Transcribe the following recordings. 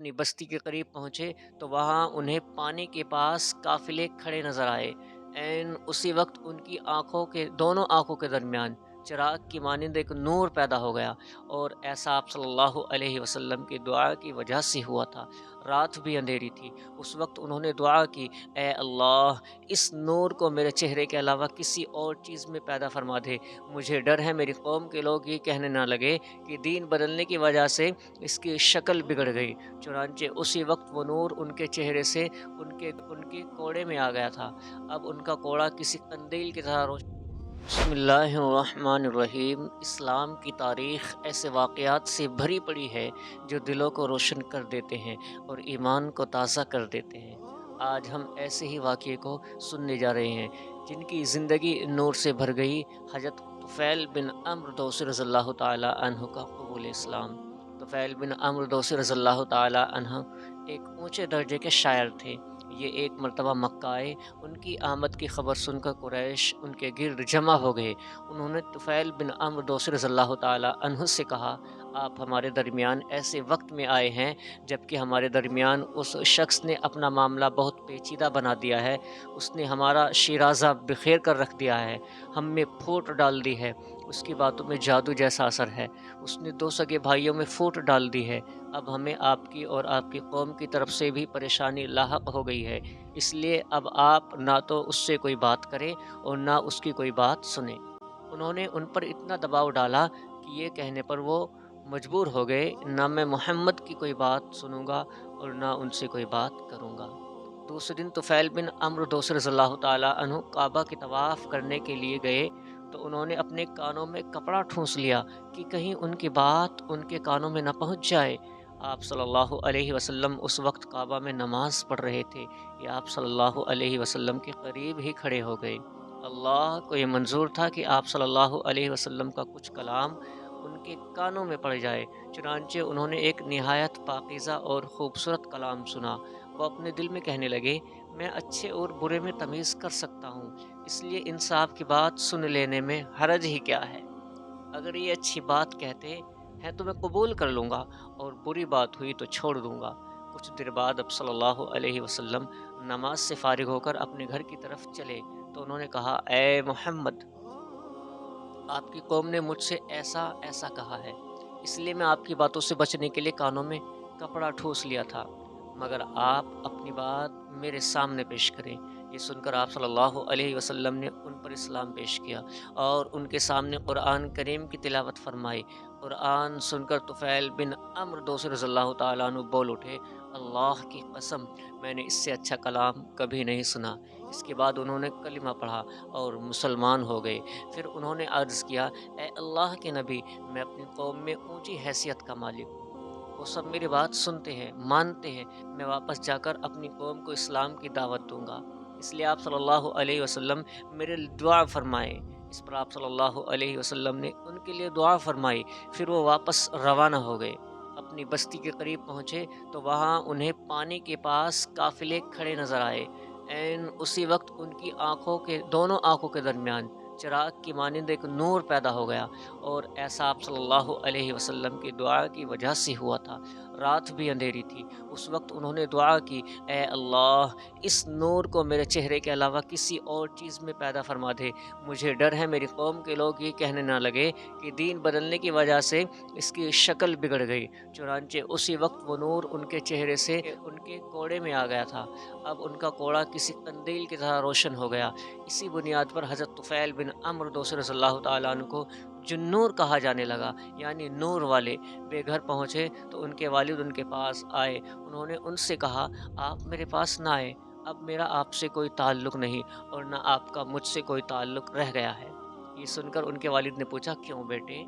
अपनी बस्ती के करीब पहुँचे तो वहाँ उन्हें पानी के पास काफ़िले खड़े नज़र आए। ऐन उसी वक़्त उनकी दोनों आँखों के दरमियान चिराग की मानिंद एक नूर पैदा हो गया और ऐसा आप सल्लल्लाहु अलैहि वसल्लम की दुआ की वजह से हुआ था। रात भी अंधेरी थी। उस वक़्त उन्होंने दुआ की, ऐ अल्लाह! इस नूर को मेरे चेहरे के अलावा किसी और चीज़ में पैदा फ़रमा दे। मुझे डर है मेरी कौम के लोग ये कहने ना लगे कि दीन बदलने की वजह से इसकी शक्ल बिगड़ गई। चुनांचे उसी वक़्त वो नूर उनके चेहरे से उनके उनके कोड़े में आ गया था। अब उनका कोड़ा किसी कंदील की तरह बिस्मिल्लाहिर्रहमानिर्रहीम। इस्लाम की तारीख़ ऐसे वाक़यात से भरी पड़ी है जो दिलों को रोशन कर देते हैं और ईमान को ताज़ा कर देते हैं। आज हम ऐसे ही वाक़ये को सुनने जा रहे हैं जिनकी ज़िंदगी नूर से भर गई। हज़रत तुफ़ैल बिन अम्र दौसी रज़ियल्लाहु ताला अन्हु का कबूल इस्लाम। तुफ़ैल बिन अम्र दौसी रज़ियल्लाहु ताला अन्हु एक ऊँचे दर्जे के शायर थे। ये एक मर्तबा मक्का आए। उनकी आमद की खबर सुनकर कुरैश उनके गिर्द जमा हो गए। उन्होंने तुफ़ैल बिन अम्र दौसी रज़ियल्लाहु ताला अन्हु से कहा, आप हमारे दरमियान ऐसे वक्त में आए हैं जबकि हमारे दरमियान उस शख्स ने अपना मामला बहुत पेचीदा बना दिया है। उसने हमारा शिराज़ा बिखेर कर रख दिया है, हम में फूट डाल दी है। उसकी बातों में जादू जैसा असर है। उसने दो सगे भाइयों में फूट डाल दी है। अब हमें आपकी और आपकी कौम की तरफ से भी परेशानी लाहक हो गई है। इसलिए अब आप ना तो उससे कोई बात करें और ना उसकी कोई बात सुनें। उन्होंने उन पर इतना दबाव डाला कि ये कहने पर वो मजबूर हो गए, ना मैं मोहम्मद की कोई बात सुनूंगा और ना उनसे कोई बात करूंगा। दूसरे दिन तुफ़ैल बिन अम्र दौसी रज़ियल्लाहु ताला अन्हु काबा की तवाफ़ करने के लिए गए तो उन्होंने अपने कानों में कपड़ा ठूंस लिया कि कहीं उनकी बात उनके कानों में न पहुंच जाए। आप सल्लल्लाहु अलैहि वसल्लम उस वक्त काबा में नमाज पढ़ रहे थे कि आप सल्लल्लाहु अलैहि वसल्लम के करीब ही खड़े हो गए। अल्लाह को ये मंजूर था कि आप सल्लल्लाहु अलैहि वसल्लम का कुछ कलाम उनके कानों में पड़ जाए। चुनांचे उन्होंने एक निहायत पाकीज़ा और ख़ूबसूरत कलाम सुना। वो अपने दिल में कहने लगे, मैं अच्छे और बुरे में तमीज़ कर सकता हूँ, इसलिए इंसाफ की बात सुन लेने में हरज ही क्या है। अगर ये अच्छी बात कहते हैं तो मैं कबूल कर लूँगा और बुरी बात हुई तो छोड़ दूँगा। कुछ देर बाद अब सल्लल्लाहु अलैहि वसल्लम नमाज से फारिग होकर अपने घर की तरफ चले तो उन्होंने कहा, ए मोहम्मद! आपकी कौम ने मुझसे ऐसा ऐसा कहा है, इसलिए मैं आपकी बातों से बचने के लिए कानों में कपड़ा ठूंस लिया था, मगर आप अपनी बात मेरे सामने पेश करें। ये सुनकर आप सल्लल्लाहु अलैहि वसल्लम ने उन पर इस्लाम पेश किया और उनके सामने कुरान करीम की तिलावत फरमाई। कुरान सुनकर तुफ़ैल बिन अम्र दौसी रज़ियल्लाहु ताला अन्हु बोल उठे, अल्लाह की कसम, मैंने इससे अच्छा कलाम कभी नहीं सुना। इसके बाद उन्होंने कलिमा पढ़ा और मुसलमान हो गए। फिर उन्होंने अर्ज़ किया, ए अल्लाह के नबी, मैं अपनी कौम में ऊँची हैसियत का मालिक हूँ। वो सब मेरी बात सुनते हैं, मानते हैं। मैं वापस जाकर अपनी कौम को इस्लाम की दावत दूँगा। इसलिए आप सल्लल्लाहु अलैहि वसल्लम मेरे लिए दुआ फ़रमाएँ। इस पर आप सल्लल्लाहु अलैहि वसल्लम ने उनके लिए दुआ फ़रमाई। फिर वो वापस रवाना हो गए। अपनी बस्ती के करीब पहुँचे तो वहाँ उन्हें पानी के पास काफ़िले खड़े नज़र आए। ऐन उसी वक़्त उनकी दोनों आँखों के दरमियान चिराग की मानिंद एक नूर पैदा हो गया और ऐसा आप सल्लल्लाहु अलैहि वसल्लम की दुआ की वजह से हुआ था। रात भी अंधेरी थी। उस वक़्त उन्होंने दुआ की, ऐ अल्लाह! इस नूर को मेरे चेहरे के अलावा किसी और चीज़ में पैदा फ़रमा दे। मुझे डर है मेरी कौम के लोग ये कहने ना लगे कि दीन बदलने की वजह से इसकी शक्ल बिगड़ गई। चुनांचे उसी वक़्त वो नूर उनके चेहरे से उनके कोड़े में आ गया था। अब उनका कोड़ा किसी कंदील की तरह रोशन हो गया। इसी बुनियाद पर हज़रत तुफ़ैल बिन अम्र दौसी रज़ियल्लाहु ताला अन्हु को जुन्नूर कहा जाने लगा, यानी नूर वाले। वे घर पहुँचे तो उनके वालिद उनके पास आए। उन्होंने उनसे कहा, आप मेरे पास ना आए, अब मेरा आपसे कोई ताल्लुक़ नहीं और ना आपका मुझसे कोई ताल्लुक़ रह गया है। ये सुनकर उनके वालिद ने पूछा, क्यों बेटे,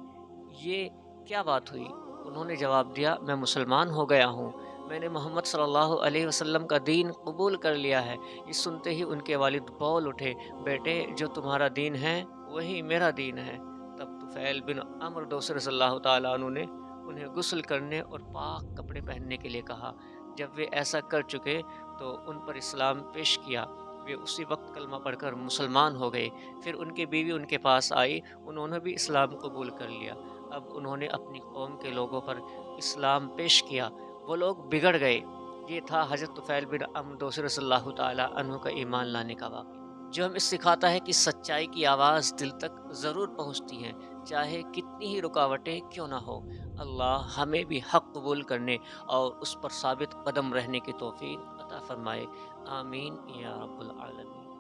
ये क्या बात हुई? उन्होंने जवाब दिया, मैं मुसलमान हो गया हूँ। मैंने मोहम्मद सल्लल्लाहु अलैहि वसल्लम का दीन कबूल कर लिया है। ये सुनते ही उनके वालिद बोल उठे, बेटे, जो तुम्हारा दीन है वही मेरा दीन है। तब तुफ़ैल बिन अम्र दौसी रज़ियल्लाहु ताला अन्हु ने उन्हें गुस्ल करने और पाक कपड़े पहनने के लिए कहा। जब वे ऐसा कर चुके तो उन पर इस्लाम पेश किया। वे उसी वक्त कलमा पढ़कर मुसलमान हो गए। फिर उनकी बीवी उनके पास आई, उन्होंने भी इस्लाम कबूल कर लिया। अब उन्होंने अपनी कौम के लोगों पर इस्लाम पेश किया। وہ لوگ بگڑ گئے۔ یہ تھا حضرت طفیل بن عمرو دوسی رضی اللہ تعالیٰ عنہ کا ایمان لانے کا واقعہ، جو ہمیں سکھاتا ہے کہ سچائی کی آواز دل تک ضرور پہنچتی ہے، چاہے کتنی ہی رکاوٹیں کیوں نہ ہو۔ اللہ ہمیں بھی حق قبول کرنے اور اس پر ثابت قدم رہنے کی توفیق عطا فرمائے۔ آمین یا رب العالمین۔